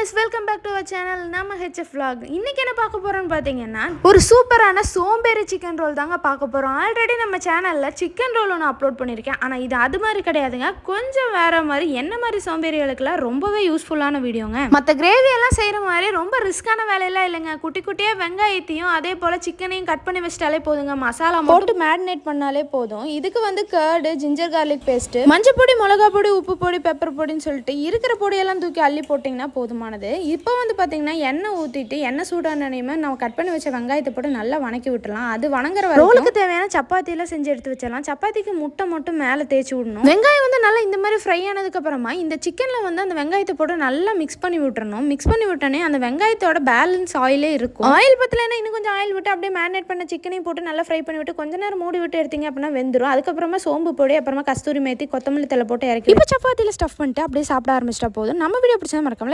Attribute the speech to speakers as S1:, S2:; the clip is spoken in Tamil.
S1: guys, welcome back to our channel நம்ம HF vlog. இன்னைக்கு என்ன பார்க்க போறோம்னு பாத்தீங்கன்னா ஒரு சூப்பரான சோம்பேறி சிக்கன் ரோல் தாங்க பார்க்க போறோம். ஆல்ரெடி நம்ம சேனல்ல சிக்கன் ரோல் ஒன்று அப்லோட் பண்ணிருக்கேன். ஆனா இது அது மாதிரி கிடையாதுங்க. கொஞ்சம் வேற மாதிரி என்ன மாதிரி சோம்பேறிகளுக்குலாம் ரொம்பவே யூஸ்ஃபுல்லான வீடியோங்க. மத்த கிரேவி எல்லாம் செய்யற மாதிரி ரொம்ப ரிஸ்கான வேலையெல்லாம் இல்லைங்க. குட்டி குட்டியா வெங்காயத்தையும் அதே போல சிக்கனையும் கட் பண்ணி வச்சிட்டாலே போதுங்க. மசாலா போட்டு மேரினேட் பண்ணாலே போதும். இதுக்கு வந்து கர்டு, ஜிஞ்சர் கார்லிக் பேஸ்ட், மஞ்சள் பொடி, மிளகாய் பொடி, உப்பு பொடி, பெப்பர் பொடின்னு சொல்லிட்டு இருக்கிற பொடியெல்லாம் தூக்கி அள்ளி போட்டிங்கன்னா போதுமானது. இப்போ வந்து பார்த்தீங்கன்னா எண்ணெய் ஊற்றிட்டு எண்ணெய் சூடானனையுமே நம்ம கட் பண்ணி வச்ச வெங்காயத்தை போட்டு நல்லா வணக்கி விட்டுலாம். அது வணங்குற ரோலுக்கு தேவையான சப்பாத்தியெல்லாம் செஞ்சு எடுத்து வச்சிடலாம். சப்பாத்திக்கு முட்டை மட்டும் மேலே தேய்ச்சி விடணும். வெங்காயம் வந்து நல்லா இந்த மாதிரி ஃப்ரை ஆனதுக்கப்புறமா இந்த சிக்கனில் வந்து அந்த வெங்காயத்தை போட்டு நல்லா மிக்ஸ் பண்ணி விட்டுறணும். மிக்ஸ் பண்ணி விட்டோன்னே அந்த வெங்காயத்தோட பேலன்ஸ் ஆயிலே இருக்கும். ஆயில் பத்தலைன்னா இன்னும் கொஞ்சம் ஆயில் விட்டு அப்படியே மேரினேட் பண்ண சிக்கனையும் போட்டு நல்லா ஃப்ரை பண்ணி விட்டு கொஞ்ச நேரம் மூடி விட்டு எடுத்தீங்க அப்படின்னா வெந்துடும். அதுக்கப்புறமா சோம்பு பொடி, அப்புறமா கஸ்தூரி மேத்தி, கொத்தமல்லி தலை போட்டு இறக்கி இப்போ சப்பாத்தியில் ஸ்டஃப் பண்ணிட்டு அப்படியே சாப்பிட ஆரம்பிச்சிட்டா போதும். நம்ம வீடியோ பிடிச்சா மறக்காம